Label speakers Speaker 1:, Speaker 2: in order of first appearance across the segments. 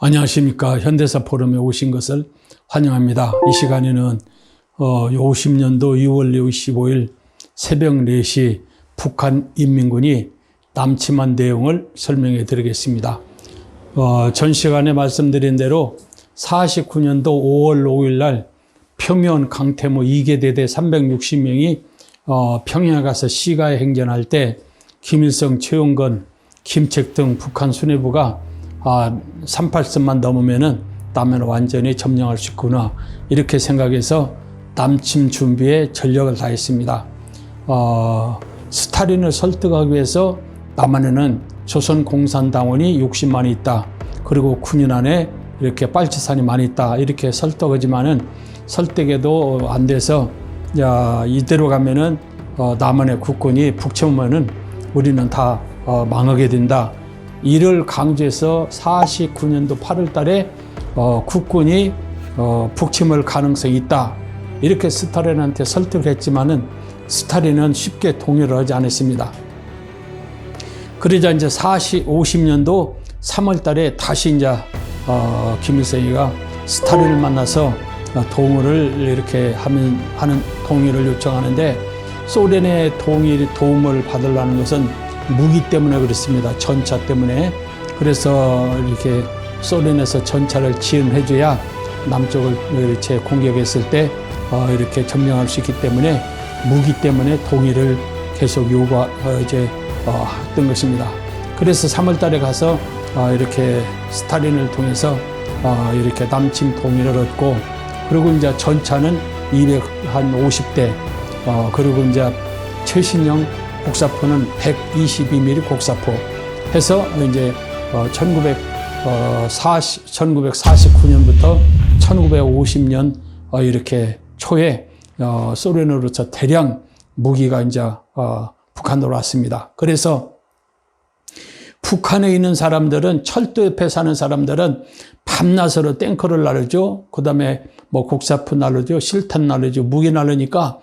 Speaker 1: 안녕하십니까. 현대사 포럼에 오신 것을 환영합니다. 이 시간에는 50년도 6월 25일 새벽 4시 북한 인민군이 남침한 내용을 설명해 드리겠습니다. 전 시간에 말씀드린 대로 49년도 5월 5일 날 평양 강태무 2개 대대 360명이 평양에 가서 시가에 행전할 때 김일성, 최용건, 김책 등 북한 수뇌부가 38선만 넘으면은 남해는 완전히 점령할 수 있구나 이렇게 생각해서 남침 준비에 전력을 다했습니다. 스탈린을 설득하기 위해서 남한에는 조선공산당원이 60만이 있다. 그리고 군인 안에 이렇게 빨치산이 많이 있다. 이렇게 설득하지만은 설득에도 안 돼서 이대로 가면은 남한의 국군이 북침하면은 우리는 다 망하게 된다. 이를 강조해서 49년도 8월 달에 국군이 북침할 가능성이 있다. 이렇게 스탈린한테 설득을 했지만은 스탈린은 쉽게 동의를 하지 않았습니다. 그러자 이제 50년도 3월 달에 다시 이제 김일성이가 스탈린을 만나서 동의를 이렇게 하는 동의를 요청하는데 소련의 도움을 받으려는 것은 무기 때문에 그렇습니다. 전차 때문에. 그래서 이렇게 소련에서 전차를 지원해줘야 남쪽을 이렇게 공격했을 때 이렇게 점령할 수 있기 때문에 무기 때문에 동의를 계속 했던 것입니다. 그래서 3월 달에 가서 이렇게 스탈린을 통해서 이렇게 남침 동의를 얻고, 그리고 이제 전차는 250대, 그리고 이제 최신형 곡사포는 122mm 곡사포 해서 이제 1949년부터 1950년 이렇게 초에 소련으로부터 대량 무기가 이제 북한으로 왔습니다. 그래서 북한에 있는 사람들은, 철도 옆에 사는 사람들은 밤낮으로 탱크를 나르죠. 그 다음에 뭐 곡사포 나르죠. 실탄 나르죠. 무기 나르니까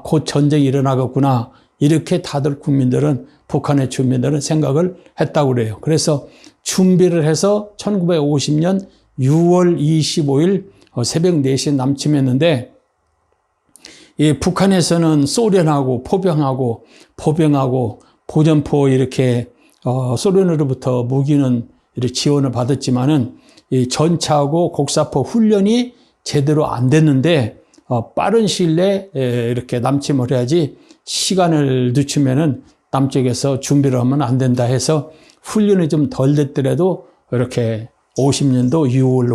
Speaker 1: 곧 전쟁이 일어나겠구나. 이렇게 다들 국민들은, 북한의 주민들은 생각을 했다고 그래요. 그래서 준비를 해서 1950년 6월 25일 새벽 4시에 남침했는데, 이 북한에서는 소련하고 포병하고 보전포 이렇게 소련으로부터 무기는 이렇게 지원을 받았지만은 이 전차하고 곡사포 훈련이 제대로 안 됐는데 빠른 시일 내에 이렇게 남침을 해야지 시간을 늦추면은 남쪽에서 준비를 하면 안 된다 해서 훈련이 좀 덜 됐더라도 이렇게 50년도 6월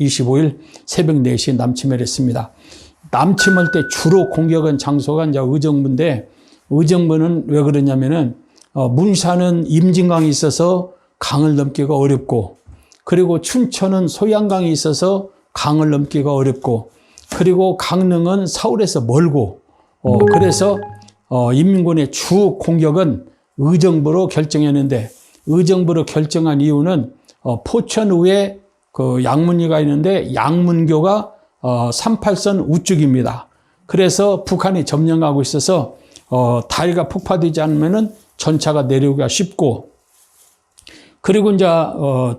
Speaker 1: 25일 새벽 4시에 남침을 했습니다. 남침할 때 주로 공격한 장소가 이제 의정부인데, 의정부는 왜 그러냐면은 문산은 임진강이 있어서 강을 넘기가 어렵고, 그리고 춘천은 소양강이 있어서 강을 넘기가 어렵고, 그리고 강릉은 서울에서 멀고, 그래서 인민군의 주 공격은 의정부로 결정했는데, 의정부로 결정한 이유는 포천 위에 그 양문리가 있는데 양문교가 38선 우측입니다. 그래서 북한이 점령하고 있어서 다리가 폭파되지 않으면은 전차가 내려오기가 쉽고, 그리고 이제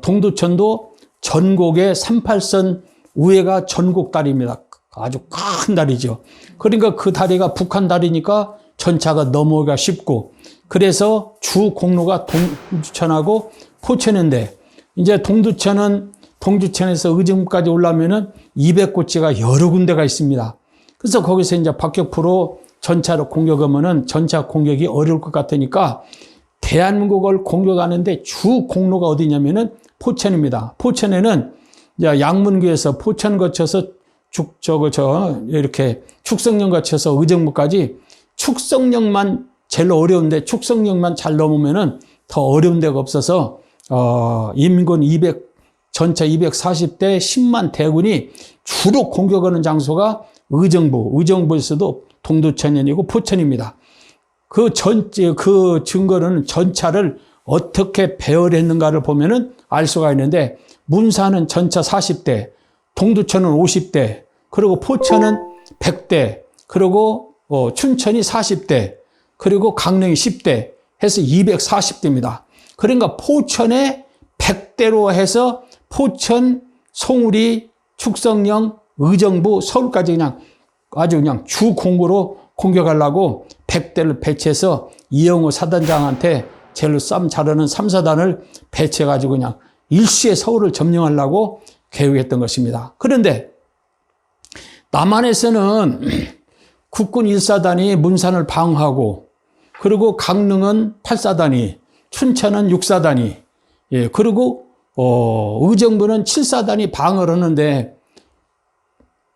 Speaker 1: 동두천도 전곡의 38선 위에가 전곡다리입니다. 아주 큰 다리죠. 그러니까 그 다리가 북한 다리니까 전차가 넘어오기가 쉽고, 그래서 주 공로가 동두천하고 포천인데, 이제 동두천에서 의정부까지 올라오면은 200고지가 여러 군데가 있습니다. 그래서 거기서 이제 박격포로 전차로 공격하면은 전차 공격이 어려울 것 같으니까 대한민국을 공격하는데 주 공로가 어디냐면은 포천입니다. 포천에는 이제 양문교에서 포천 거쳐서 이렇게 축성령 거쳐서 의정부까지 축성령만 제일 어려운데, 축성령만 잘 넘으면은 더 어려운 데가 없어서 인민군 전차 240대 10만 대군이 주로 공격하는 장소가 의정부에서도 동두천이고 포천입니다. 그 증거는 전차를 어떻게 배열했는가를 보면은 알 수가 있는데, 문산은 전차 40대, 동두천은 50대, 그리고 포천은 100대, 그리고 춘천이 40대, 그리고 강릉이 10대 해서 240대입니다. 그러니까 포천에 100대로 해서 포천, 송우리, 축성령, 의정부, 서울까지 그냥 아주 그냥 주공으로 공격하려고 100대를 배치해서 이영호 사단장한테 제일 쌈 잘하는 3사단을 배치해가지고 그냥 일시에 서울을 점령하려고 계획했던 것입니다. 그런데 남한에서는 국군 1사단이 문산을 방어하고, 그리고 강릉은 8사단이, 춘천은 6사단이, 예, 그리고 의정부는 7사단이 방어를 하는데,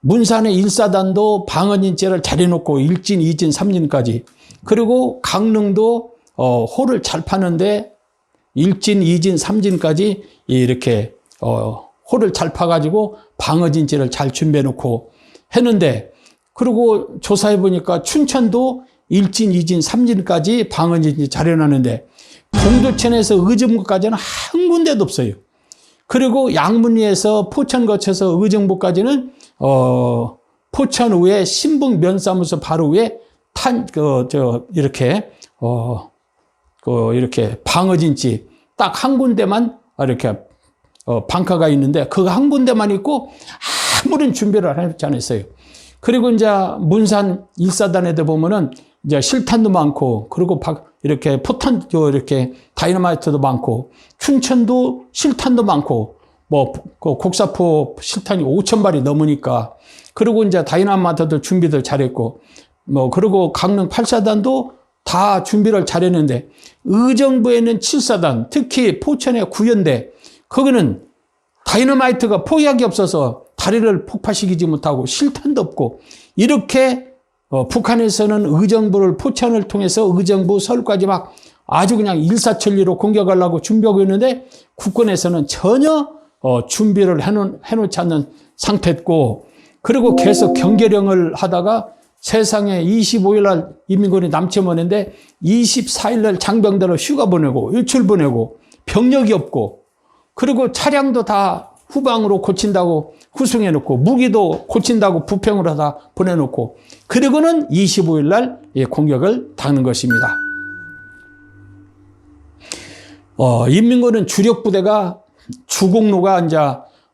Speaker 1: 문산의 1사단도 방어진제를 잘 해놓고 1진, 2진, 3진까지, 그리고 강릉도 호를 잘 파는데 1진, 2진, 3진까지 이렇게 호를 잘 파가지고 방어진제를 잘 준비해놓고 했는데, 그리고 조사해 보니까 춘천도 1진, 2진, 3진까지 방어진제 잘 해놨는데 동두천에서 의정부까지는 한 군데도 없어요. 그리고 양문리에서 포천 거쳐서 의정부까지는 포천 위에 신북 면사무소 바로 위에 이렇게 방어진지 딱 한 군데만 이렇게 방카가 있는데 그 한 군데만 있고 아무런 준비를 하지 않았어요. 그리고 이제 문산 1사단에도 보면은 이제 실탄도 많고, 그리고 이렇게 포탄, 이렇게 다이너마이트도 많고, 춘천도 실탄도 많고, 곡사포 실탄이 5,000발이 넘으니까, 그리고 이제 다이너마이트도 준비들 잘했고, 그리고 강릉 8사단도 다 준비를 잘했는데, 의정부에는 7사단, 특히 포천의 구연대, 거기는 다이너마이트가 포약이 없어서 다리를 폭파시키지 못하고 실탄도 없고, 이렇게 북한에서는 의정부를, 포천을 통해서 의정부, 서울까지 막 아주 그냥 일사천리로 공격하려고 준비하고 있는데 국군에서는 전혀 준비를 해놓지 않는 상태였고, 그리고 계속 경계령을 하다가 세상에 25일 날 인민군이 남침하는데 24일 날 장병들을 휴가 보내고 일출 보내고 병력이 없고, 그리고 차량도 다 후방으로 고친다고 후송해놓고 무기도 고친다고 부평으로 하다 보내놓고, 그리고는 25일 날 공격을 당하는 것입니다. 인민군은 주력 부대가 주공로가 이제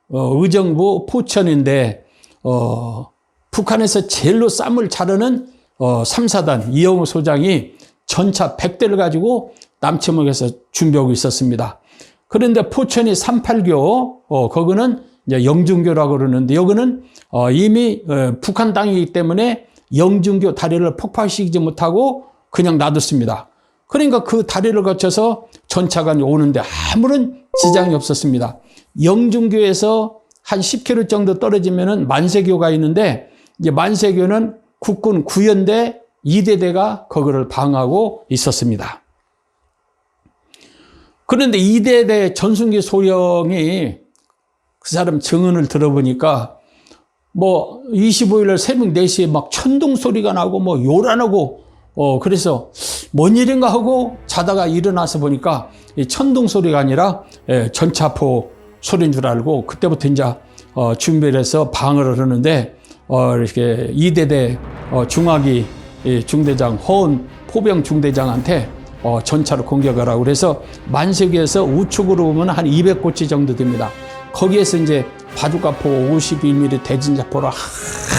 Speaker 1: 의정부 포천인데, 북한에서 제일로 쌈을 자르는 3사단 이영호 소장이 전차 100대를 가지고 남침역에서 준비하고 있었습니다. 그런데 포천이 38교, 거기는 이제 영준교라고 그러는데, 여기는 이미 북한 땅이기 때문에 영준교 다리를 폭파시키지 못하고 그냥 놔뒀습니다. 그러니까 그 다리를 거쳐서 전차가 오는데 아무런 지장이 없었습니다. 영준교에서 한 10km 정도 떨어지면은 만세교가 있는데, 이제 만세교는 국군 구연대 2대대가 거기를 방어하고 있었습니다. 그런데 2대대 전순기 소령이 그 사람 증언을 들어보니까 25일 날 새벽 4시에 막 천둥 소리가 나고 요란하고, 그래서 뭔 일인가 하고 자다가 일어나서 보니까 이 천둥 소리가 아니라 전차포 소리인 줄 알고, 그때부터 이제 준비를 해서 방어를 하는데, 이렇게 2대대 중화기 중대장 허은 포병 중대장한테 전차로 공격을 하고, 그래서 만세교에서 우측으로 보면 한 200고치 정도 됩니다. 거기에서 이제 바주카포 51mm 대진자포로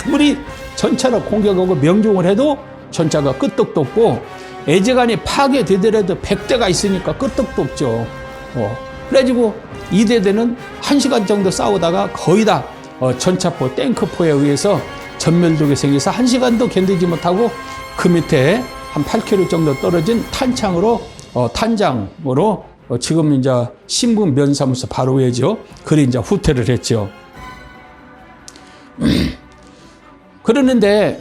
Speaker 1: 아무리 전차로 공격하고 명중을 해도 전차가 끄떡도 없고, 애제간이 파괴되더라도 100대가 있으니까 끄떡도 없죠. 그래가지고 2대대는 1시간 정도 싸우다가 거의 다 전차포, 탱크포에 의해서 전멸독이 생겨서 1시간도 견디지 못하고 그 밑에 한 8km 정도 떨어진 탄창으로, 탄장으로 지금 이제 신분 면사무소 바로 위에죠. 그리 이제 후퇴를 했죠. 그러는데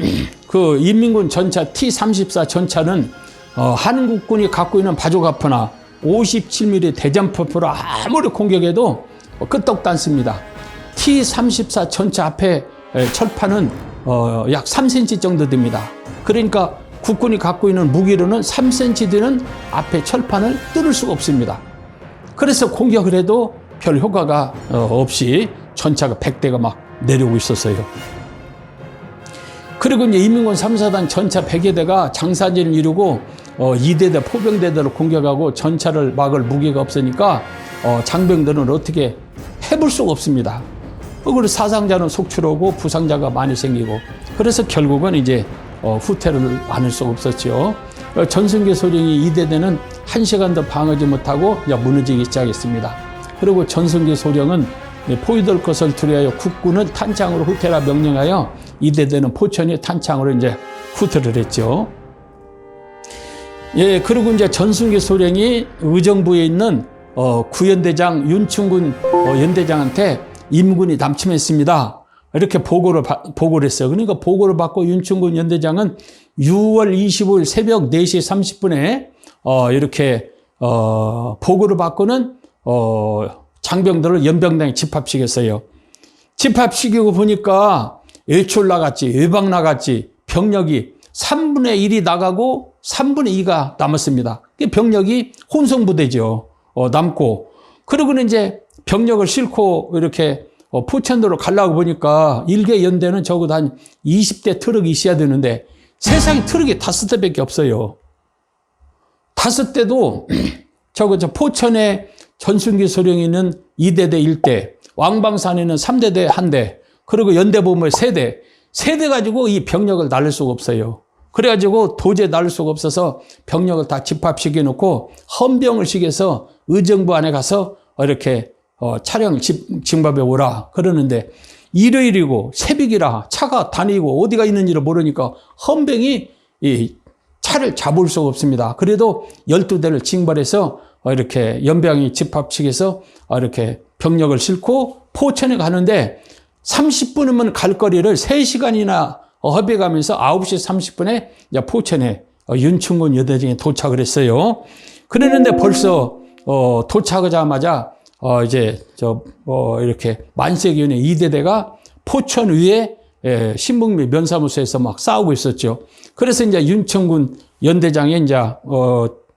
Speaker 1: 그 인민군 전차 T-34 전차는 한국군이 갖고 있는 바주카포나 57mm 대전포포로 아무리 공격해도 끄떡도 않습니다. T-34 전차 앞에 철판은 약 3cm 정도 됩니다. 그러니까 국군이 갖고 있는 무기로는 3cm 되는 앞에 철판을 뚫을 수가 없습니다. 그래서 공격을 해도 별 효과가 없이 전차가 100대가 막 내려오고 있었어요. 그리고 이제 인민군 3사단 전차 100여 대가 장사진을 이루고 2대대 포병대대를 공격하고 전차를 막을 무기가 없으니까 장병들은 어떻게 해볼 수가 없습니다. 그리고 사상자는 속출하고 부상자가 많이 생기고 그래서 결국은 이제 후퇴를 안을 수가 없었죠. 전승기 소령이 이대대는 1시간도 방어하지 못하고 무너지기 시작했습니다. 그리고 전승기 소령은 포위될 것을 두려워 국군은 탄창으로 후퇴라 명령하여 이대대는 포천이 탄창으로 이제 후퇴를 했죠. 예, 그리고 이제 전승기 소령이 의정부에 있는 구연대장 윤충군 연대장한테 임군이 남침했습니다. 이렇게 보고를 했어요. 그러니까 보고를 받고 윤충군 연대장은 6월 25일 새벽 4시 30분에 이렇게 보고를 받고는 장병들을 연병당에 집합시켰어요. 집합시키고 보니까 외출 나갔지, 외박 나갔지, 병력이 3분의 1이 나가고 3분의 2가 남았습니다. 병력이 혼성부대죠. 남고. 그러고는 이제 병력을 싣고 이렇게 포천도로 가려고 보니까 일개 연대는 적어도 한 20대 트럭이 있어야 되는데 세상에 트럭이 5대밖에 없어요. 5대도 저 포천에 전승기 소령이 있는 2대대 1대, 왕방산에는 3대대 1대, 그리고 연대본부에 3대, 3대 가지고 이 병력을 날릴 수가 없어요. 그래가지고 도저히 날릴 수가 없어서 병력을 다 집합시켜 놓고 헌병을 시켜서 의정부 안에 가서 이렇게 차량 징밥에 오라 그러는데 일요일이고 새벽이라 차가 다니고 어디가 있는지를 모르니까 헌병이 이 차를 잡을 수가 없습니다. 그래도 12대를 징발해서 이렇게 연병이 집합시켜서 이렇게 병력을 싣고 포천에 가는데 30분이면 갈 거리를 3시간이나 허비가면서 9시 30분에 포천에 윤충군 여대장에 도착을 했어요. 그랬는데 벌써 도착하자마자 이제 이렇게 만세기원의 이대대가 포천 위에 신북리 면사무소에서 막 싸우고 있었죠. 그래서 이제 윤충군 연대장에 이제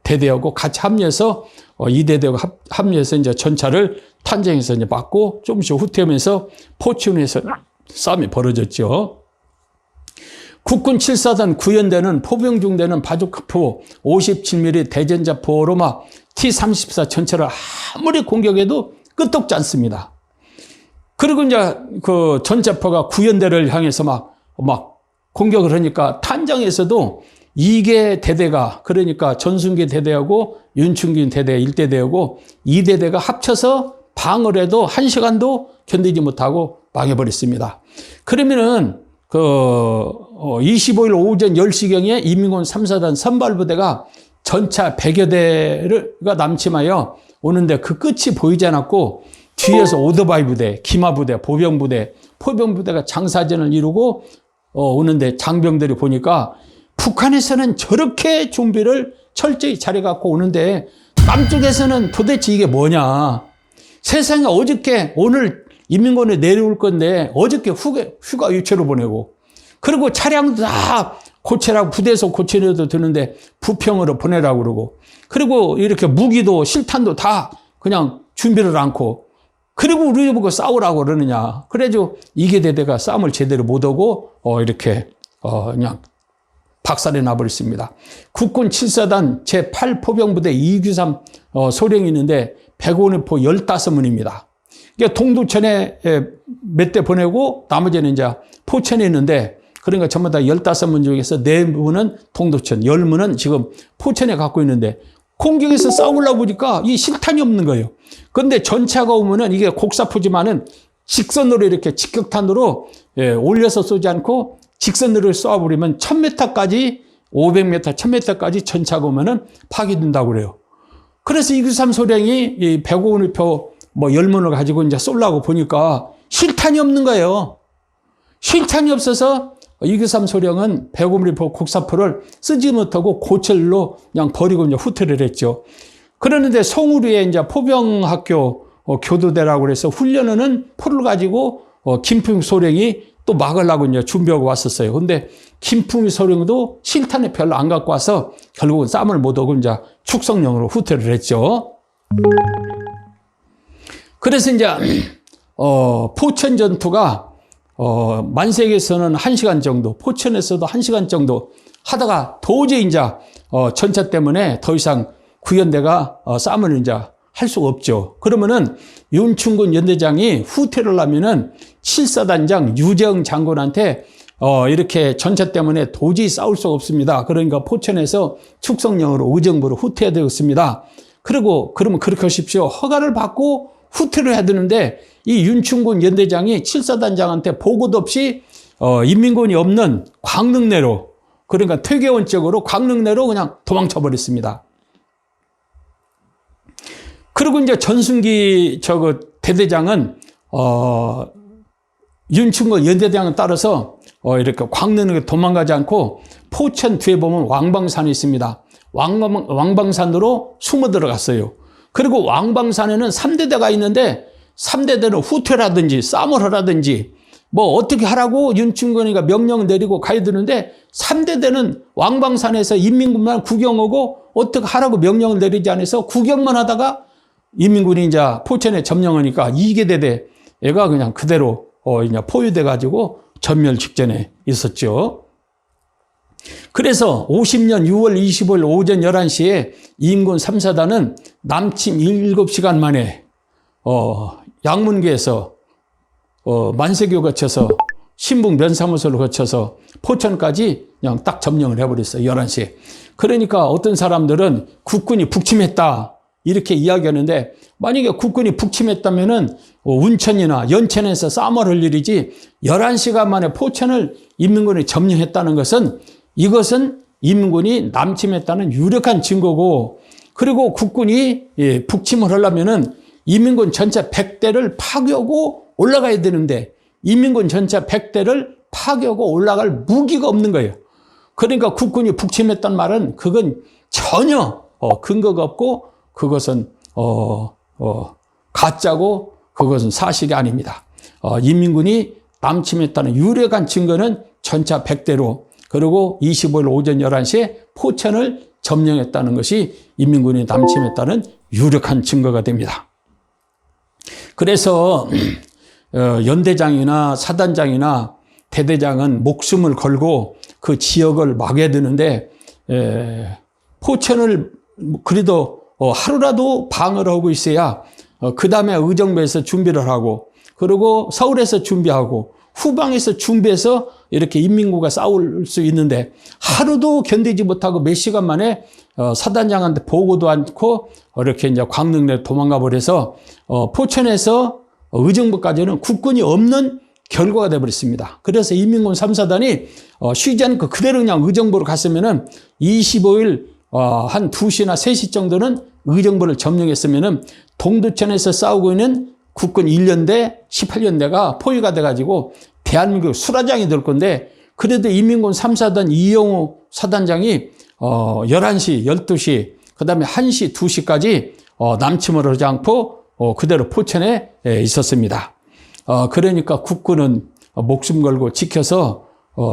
Speaker 1: 대대하고 같이 합류해서 이대대하고 합류해서 이제 전차를 탄정해서 이제 맞고 조금씩 후퇴하면서 포천에서 싸움이 벌어졌죠. 국군 7사단 구연대는 포병중대는 바주카포 57mm 대전자포로 막 T-34 전차를 아무리 공격해도 끄떡지 않습니다. 그리고 이제 그 전자포가 구연대를 향해서 막 공격을 하니까 탄장에서도 2개 대대가 그러니까 전순기 대대하고 윤충균 대대 1대대하고 2대대가 합쳐서 방어를 해도 1시간도 견디지 못하고 망해버렸습니다. 그러면은 25일 오전 10시경에 이민군 3사단 선발부대가 전차 100여 대가 남침하여 오는데 그 끝이 보이지 않았고 뒤에서 오토바이 부대, 기마 부대, 보병부대, 포병부대가 장사전을 이루고 오는데 장병들이 보니까 북한에서는 저렇게 준비를 철저히 잘해갖고 오는데 남쪽에서는 도대체 이게 뭐냐. 세상에 어저께 오늘 인민군에 내려올 건데 어저께 휴가 유체로 보내고 그리고 차량도 다 고치라고 부대에서 고치려도 되는데 부평으로 보내라고 그러고 그리고 이렇게 무기도 실탄도 다 그냥 준비를 않고 그리고 우리 보고 싸우라고 그러느냐. 그래가지고 이계 대대가 싸움을 제대로 못하고 이렇게 그냥 박살이 나버렸습니다. 국군 7사단 제8포병부대 293 소령이 있는데 105포 15문입니다. 그러니까 동두천에 몇 대 보내고 나머지는 이제 포천에 있는데 그러니까 전부 다 15문 중에서 4문은 동두천, 10문은 지금 포천에 갖고 있는데 공격에서 싸우려고 보니까 이 실탄이 없는 거예요. 그런데 전차가 오면은 이게 곡사포지만은 직선으로 이렇게 직격탄으로 올려서 쏘지 않고 직선으로 쏘아버리면 1000m까지 500m, 1000m까지 전차가 오면은 파괴된다고 그래요. 그래서 293 소령이 이 105표 10문을 가지고 이제 쏘려고 보니까 실탄이 없는 거예요. 실탄이 없어서 293 소령은 105mm 곡사포를 쓰지 못하고 고철로 그냥 버리고 이제 후퇴를 했죠. 그러는데 송우리에 이제 포병학교 교도대라고 그래서 훈련하는 포를 가지고 김풍 소령이 또 막으려고 이제 준비하고 왔었어요. 근데 김풍 소령도 실탄을 별로 안 갖고 와서 결국은 싸움을 못하고 이제 축성령으로 후퇴를 했죠. 그래서 이제 포천 전투가 만세에서는 1시간 정도, 포천에서도 1시간 정도 하다가 도저히 이제 전차 때문에 더 이상 구연대가 싸움을 이제 할 수가 없죠. 그러면은 윤충군 연대장이 후퇴를 하면은 7사단장 유재흥 장군한테 이렇게 전차 때문에 도저히 싸울 수가 없습니다. 그러니까 포천에서 축성령으로 의정부로 후퇴해야 되겠습니다. 그러면 그렇게 하십시오. 허가를 받고 후퇴를 해야 되는데 이 윤충군 연대장이 7사단장한테 보고도 없이 인민군이 없는 광릉내로, 그러니까 퇴계원 쪽으로 광릉내로 그냥 도망쳐 버렸습니다. 그리고 이제 전순기 대대장은 윤충군 연대장을 따라서 이렇게 광릉으로 도망가지 않고 포천 뒤에 보면 왕방산이 있습니다. 왕방산으로 숨어 들어갔어요. 그리고 왕방산에는 3대대가 있는데 3대대는 후퇴를 하든지 싸움을 하라든지 뭐 어떻게 하라고 윤충군이가 명령을 내리고 가야 되는데 3대대는 왕방산에서 인민군만 구경하고 어떻게 하라고 명령을 내리지 않아서 구경만 하다가 인민군이 이제 포천에 점령하니까 2개 대대가 그냥 그대로 이제 포위돼 가지고 전멸 직전에 있었죠. 그래서 50년 6월 25일 오전 11시에 임군 3사단은 남침 7시간 만에 양문교에서 만세교 거쳐서 신북 면사무소를 거쳐서 포천까지 그냥 딱 점령을 해버렸어요. 11시에. 그러니까 어떤 사람들은 국군이 북침했다 이렇게 이야기하는데, 만약에 국군이 북침했다면은 운천이나 연천에서 싸움을 할 일이지 11시간 만에 포천을 인민군이 점령했다는 것은, 이것은 인민군이 남침했다는 유력한 증거고, 그리고 국군이 북침을 하려면은 인민군 전차 100대를 파괴하고 올라가야 되는데 인민군 전차 100대를 파괴하고 올라갈 무기가 없는 거예요. 그러니까 국군이 북침했단 말은 그건 전혀 근거가 없고 그것은 가짜고 그것은 사실이 아닙니다. 인민군이 남침했다는 유력한 증거는 전차 100대로, 그리고 25일 오전 11시에 포천을 점령했다는 것이 인민군이 남침했다는 유력한 증거가 됩니다. 그래서 연대장이나 사단장이나 대대장은 목숨을 걸고 그 지역을 막아야 되는데, 포천을 그래도 하루라도 방어를 하고 있어야 그 다음에 의정부에서 준비를 하고, 그리고 서울에서 준비하고, 후방에서 준비해서 이렇게 인민군과 싸울 수 있는데 하루도 견디지 못하고 몇 시간 만에 사단장한테 보고도 않고 이렇게 이제 광릉내로 도망가 버려서 포천에서 의정부까지는 국군이 없는 결과가 되어버렸습니다. 그래서 인민군 3사단이 쉬지 않고 그대로 그냥 의정부로 갔으면은 25일 한 2시나 3시 정도는 의정부를 점령했으면은 동두천에서 싸우고 있는 국군 1년대, 18년대가 포위가 돼가지고 대한민국 수라장이 될 건데, 그래도 인민군 3사단 이영호 사단장이 11시, 12시, 그 다음에 1시, 2시까지 남침을 하지 않고 그대로 포천에 있었습니다. 그러니까 국군은 목숨 걸고 지켜서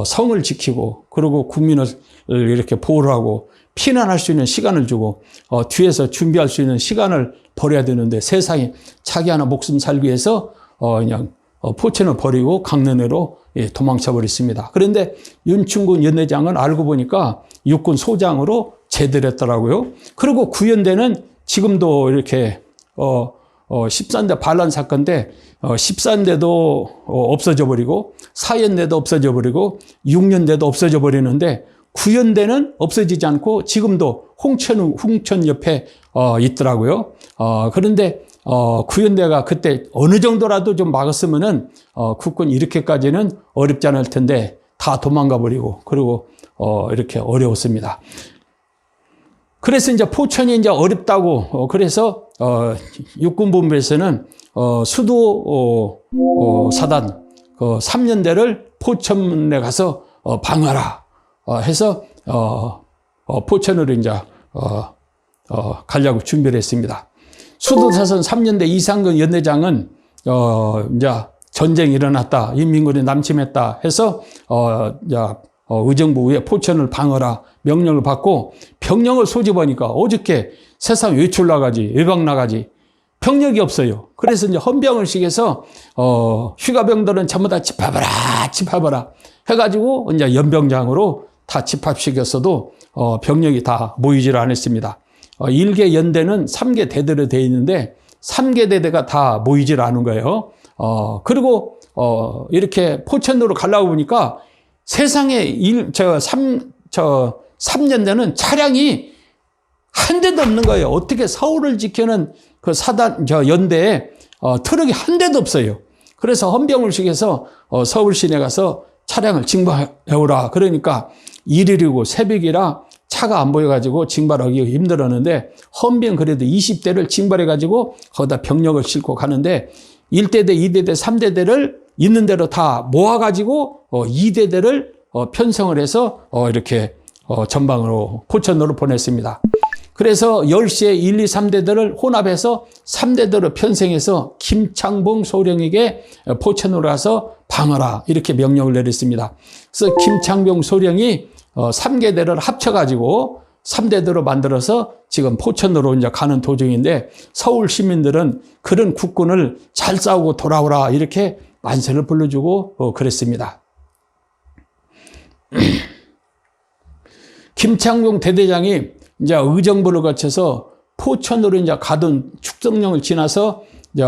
Speaker 1: 성을 지키고, 그리고 국민을 이렇게 보호를 하고 피난할 수 있는 시간을 주고 뒤에서 준비할 수 있는 시간을 버려야 되는데, 세상에 자기 하나 목숨 살기 위해서 그냥 포천을 버리고 강릉으로 도망쳐 버렸습니다. 그런데 윤충군 연대장은 알고 보니까 육군 소장으로 제대를 했더라고요. 그리고 구연대는 지금도 이렇게 13대 반란 사건 때 13대도 없어져 버리고 4연대도 없어져 버리고 6년대도 없어져 버리는데, 구연대는 없어지지 않고 지금도 홍천 옆에 있더라고요. 그런데 구연대가 그때 어느 정도라도 좀 막았으면은 국군이 이렇게까지는 어렵지 않을 텐데 다 도망가 버리고, 그리고 이렇게 어려웠습니다. 그래서 이제 포천이 이제 어렵다고, 그래서 육군본부에서는 수도 사단 3년대를 포천에 가서 방어하라 해서 포천으로 이제 가려고 준비를 했습니다. 수도사선 3년대 이상근 연대장은 이제 전쟁이 일어났다, 인민군이 남침했다 해서 의정부 위에 포천을 방어라 명령을 받고, 병력을 소집하니까 어저께 세상 외출 나가지, 외박 나가지 병력이 없어요. 그래서 이제 헌병을 시켜서 휴가병들은 전부 다 집합하라 해가지고 이제 연병장으로 다 집합시켰어도 병력이 다 모이질 않았습니다. 일개 연대는 3개 대대로 되어 있는데 3개 대대가 다 모이질 않은 거예요. 그리고 이렇게 포천으로 가려고 보니까 세상에 3년대는 차량이 한 대도 없는 거예요. 어떻게 서울을 지키는 그 연대에 트럭이 한 대도 없어요. 그래서 헌병을식에서 서울 시내 가서 차량을 징발해오라. 그러니까 일요일이고 새벽이라 차가 안 보여가지고 징발하기가 힘들었는데 헌병 그래도 20대를 징발해가지고 거기다 병력을 싣고 가는데 1대대, 2대대, 3대대를 있는 대로 다 모아가지고 2대대를 편성을 해서 이렇게 전방으로 포천으로 보냈습니다. 그래서 10시에 1, 2, 3대대를 혼합해서 3대대로 편성해서 김창봉 소령에게 포천으로 가서 방어라 이렇게 명령을 내렸습니다. 그래서 김창봉 소령이 3개대를 합쳐가지고 3대대로 만들어서 지금 포천으로 이제 가는 도중인데 서울 시민들은 그런 국군을 잘 싸우고 돌아오라 이렇게 만세를 불러주고 그랬습니다. 김창봉 대대장이 이제 의정부를 거쳐서 포천으로 이제 가던 축성령을 지나서 이제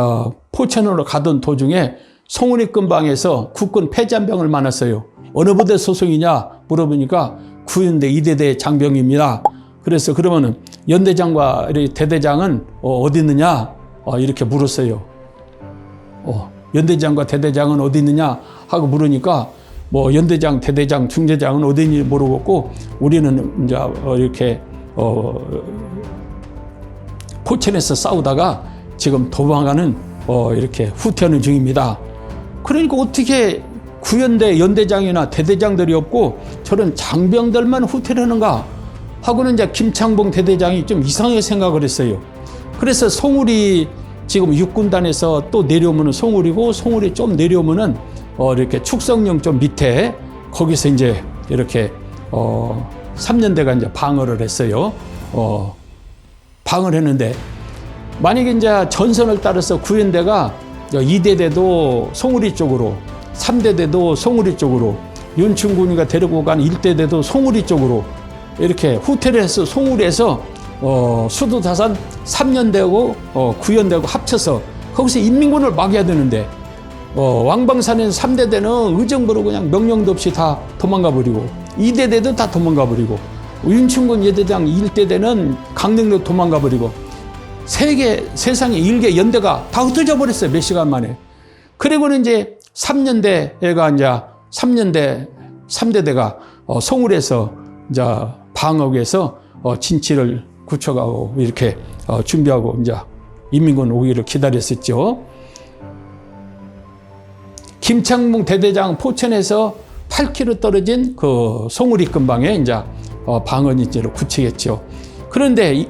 Speaker 1: 포천으로 가던 도중에 송우리 근방에서 국군 패잔병을 만났어요. 어느 부대 소속이냐 물어보니까 구연대 2대대 장병입니다. 그래서 그러면은 연대장과 대대장은 어디 있느냐 이렇게 물었어요. 연대장과 대대장은 어디 있느냐 하고 물으니까 뭐 연대장, 대대장, 중대장은 어디 있는지 모르겠고 우리는 이제 이렇게 포천에서 싸우다가 지금 도망가는 이렇게 후퇴하는 중입니다. 그러니까 어떻게 구연대 연대장이나 대대장들이 없고 저런 장병들만 후퇴를 하는가 하고는 이제 김창봉 대대장이 좀 이상하게 생각을 했어요. 그래서 송우리 지금 육군단에서 또 내려오면은 송우리고 송우리 좀 내려오면은 이렇게 축성령 좀 밑에 거기서 이제 이렇게 3년대가 이제 방어를 했어요. 방어를 했는데 만약에 이제 전선을 따라서 구연대가 2대대도 송우리 쪽으로 3대대도 송우리 쪽으로 윤충군이가 데리고 간 1대대도 송우리 쪽으로 이렇게 후퇴를 해서 송우리에서 수도다산 3년대하고 9연대하고 합쳐서 거기서 인민군을 막아야 되는데 왕방산에서 3대대는 의정부로 그냥 명령도 없이 다 도망가 버리고 2대대도 다 도망가 버리고 윤충군 예대장 1대대는 강릉로 도망가 버리고 세상에 1개 연대가 다 흩어져 버렸어요. 몇 시간 만에. 그리고는 이제 3년대가 이제 3대대가 송울에서 이제 방어구에서 진치를 굳혀가고 이렇게 준비하고 이제 인민군 오기를 기다렸었죠. 김창봉 대대장 포천에서 8km 떨어진 그 송우리 근방에 이제 방어 진치를 굳히겠죠. 그런데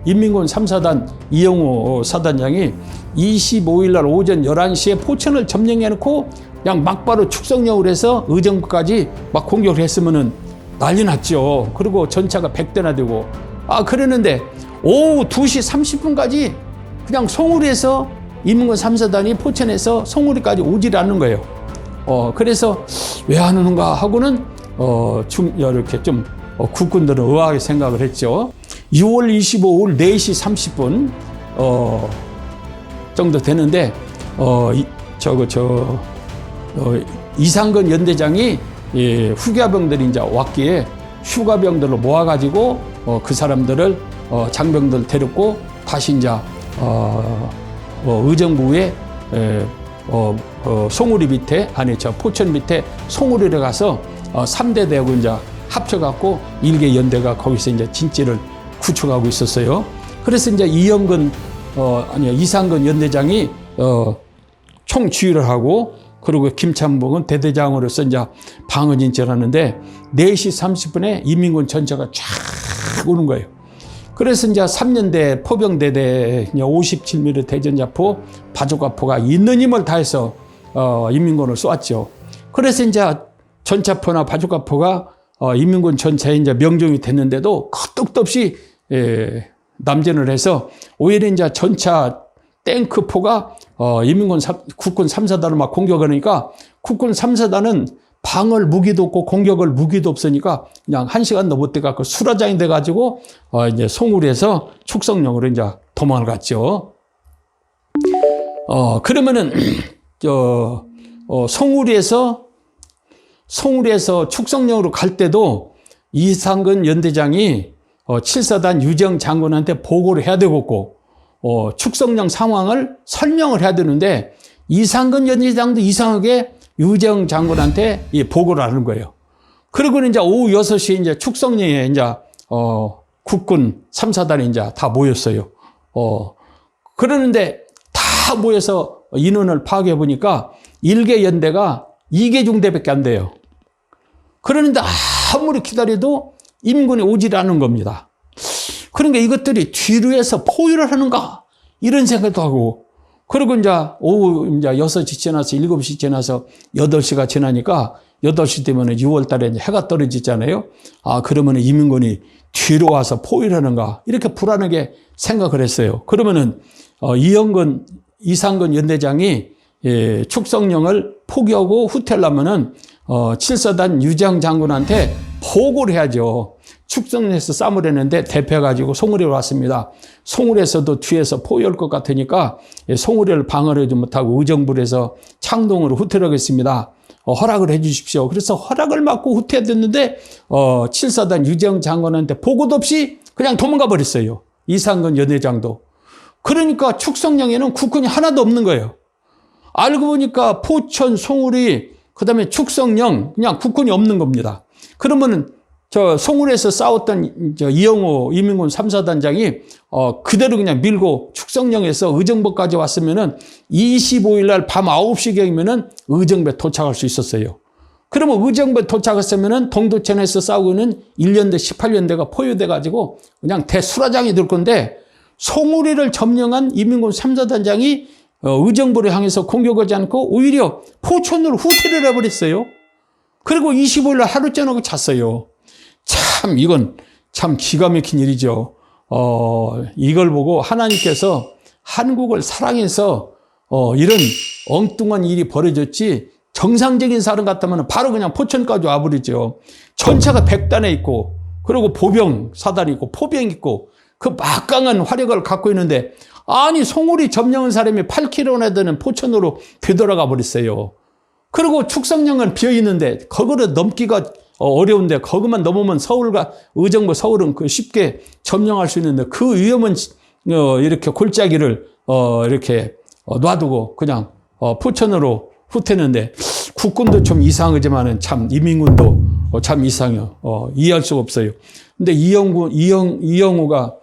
Speaker 1: 인민군 3사단 이영호 사단장이 25일 날 오전 11시에 포천을 점령해놓고 그냥 막바로 축성령을 해서 의정부까지 막 공격을 했으면은 난리 났죠. 그리고 전차가 100대나 되고. 그랬는데 오후 2시 30분까지 그냥 송우리에서 인민군 3사단이 포천에서 송우리까지 오질 않는 거예요. 그래서 왜 안 오는가 하고는 이렇게 좀 국군들은 의아하게 생각을 했죠. 6월 25일 4시 30분 정도 되는데 이상근 연대장이 휴가병들이 이제 왔기에 휴가병들로 모아가지고 그 사람들을 장병들 데리고 다시 이제 의정부에 송우리 밑에 포천 밑에 송우리를 가서 3대대하고 이제 합쳐갖고 일개 연대가 거기서 이제 진지를 구축하고 있었어요. 그래서 이제 이상근 연대장이 총지휘를 하고 그리고 김창봉은 대대장으로서 이제 방어 진출을 하는데 4시 30분에 인민군 전차가 쫙 오는 거예요. 그래서 이제 3년대 포병대대 57mm 대전자포, 바주카포가 있는 힘을 다해서 인민군을 쏘았죠. 그래서 이제 전차포나 바주카포가 인민군 전차에 이제 명중이 됐는데도 끝도 없이 남전을 해서 오히려 이제 전차 탱크포가 인민군 국군 3사단을 막 공격하니까 국군 3사단은 방을 무기도 없고 공격을 무기도 없으니까 그냥 1시간도 못 돼갖고 수라장이 돼가지고 이제 송우리에서 축성령으로 이제 도망을 갔죠. 그러면은 송우리에서 축성령으로 갈 때도 이상근 연대장이 7사단 유정 장군한테 보고를 해야 되고 축성령 상황을 설명을 해야 되는데 이상근 연대장도 이상하게 유정 장군한테 보고를 하는 거예요. 그리고 이제 오후 6시에 이제 축성령에 이제 국군 3사단이 이제 다 모였어요. 그러는데 다 모여서 인원을 파악해 보니까 1개 연대가 2개 중대밖에 안 돼요. 그러는데 아무리 기다려도 임군이 오질 않은 겁니다. 그러니까 이것들이 뒤로 해서 포위를 하는가 이런 생각도 하고, 그리고 이제 오후 이제 6시 지나서 7시 지나서 8시가 지나니까 8시 되면 6월 달에 이제 해가 떨어지잖아요. 그러면 임인군이 뒤로 와서 포위를 하는가 이렇게 불안하게 생각을 했어요. 그러면은 이상근 연대장이 축성령을 포기하고 후퇴하려면은 7사단 유정 장군한테 보고를 해야죠. 축성령에서 싸움을 했는데 대패해가지고 송우리로 왔습니다. 송우리에서도 뒤에서 포위할 것 같으니까 송우리를 방어하지 못하고 의정부에서 창동으로 후퇴하겠습니다. 허락을 해 주십시오. 그래서 허락을 받고 후퇴했는데 7사단 유정 장군한테 보고도 없이 그냥 도망가 버렸어요. 이상근 연대장도. 그러니까 축성령에는 국군이 하나도 없는 거예요. 알고 보니까 포천, 송우리, 그 다음에 축성령, 그냥 국군이 없는 겁니다. 그러면은 송우리에서 싸웠던 이영호 이민군 3사단장이 그대로 그냥 밀고 축성령에서 의정부까지 왔으면은 25일 날 밤 9시경이면은 의정부에 도착할 수 있었어요. 그러면 의정부에 도착했으면은 동두천에서 싸우고 있는 1년대, 18년대가 포위돼가지고 그냥 대수라장이 될 건데, 송우리를 점령한 이민군 3사단장이 의정부를 향해서 공격하지 않고 오히려 포천으로 후퇴를 해버렸어요. 그리고 25일 날 하루 저녁을 잤어요. 참 이건 참 기가 막힌 일이죠. 이걸 보고 하나님께서 한국을 사랑해서 이런 엉뚱한 일이 벌어졌지, 정상적인 사람 같으면 바로 그냥 포천까지 와버리죠. 전차가 100단에 있고, 그리고 보병 사단이 있고 포병이 있고 그 막강한 화력을 갖고 있는데, 아니 송우리 점령한 사람이 8km나 되는 포천으로 되돌아가 버렸어요. 그리고 축성령은 비어있는데 거기를 넘기가 어려운데, 거기만 넘으면 서울과 의정부 서울은 쉽게 점령할 수 있는데 그 위험은 이렇게 골짜기를 이렇게 놔두고 그냥 포천으로 후퇴했는데, 국군도 좀 이상하지만은 참 이민군도 참 이상해요. 이해할 수가 없어요. 근데 이영우가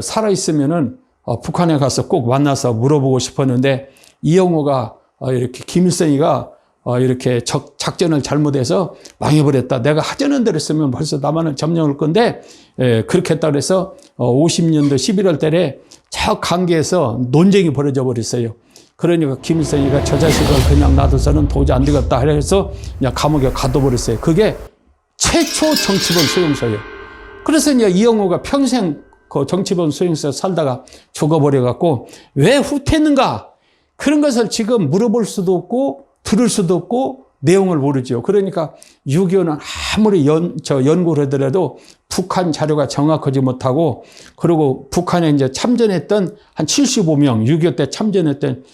Speaker 1: 살아있으면은 북한에 가서 꼭 만나서 물어보고 싶었는데, 이영우가 이렇게 김일성이가 이렇게 작전을 잘못해서 망해버렸다. 내가 하자는 대로 했으면 벌써 남한을 점령할 건데, 그렇게 했다 그래서 50년도 11월 달에 저 강계에서 논쟁이 벌어져 버렸어요. 그러니까 김일성이가 저 자식을 그냥 놔둬서는 도저히 안 되겠다 해서 그냥 감옥에 가둬버렸어요. 그게 최초 정치범 수용소예요. 그래서 이제 이영호가 평생 그 정치범 수용소에 살다가 죽어버려갖고 왜 후퇴했는가? 그런 것을 지금 물어볼 수도 없고 들을 수도 없고 내용을 모르죠. 그러니까 6.25는 아무리 연구를 하더라도 북한 자료가 정확하지 못하고, 그리고 북한에 이제 참전했던 한 75명, 6.25 때 참전했던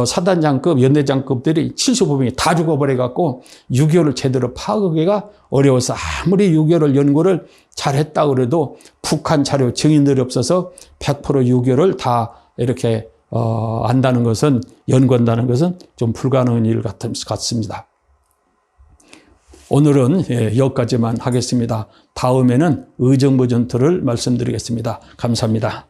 Speaker 1: 사단장급, 연대장급들이 75명이 다 죽어버려갖고 6.25를 제대로 파악하기가 어려워서 아무리 6.25를 연구를 잘했다고 그래도 북한 자료 증인들이 없어서 100% 6.25를 다 이렇게 안다는 것은, 연구한다는 것은 좀 불가능한 일 같습니다. 오늘은 여기까지만 하겠습니다. 다음에는 의정부 전투를 말씀드리겠습니다. 감사합니다.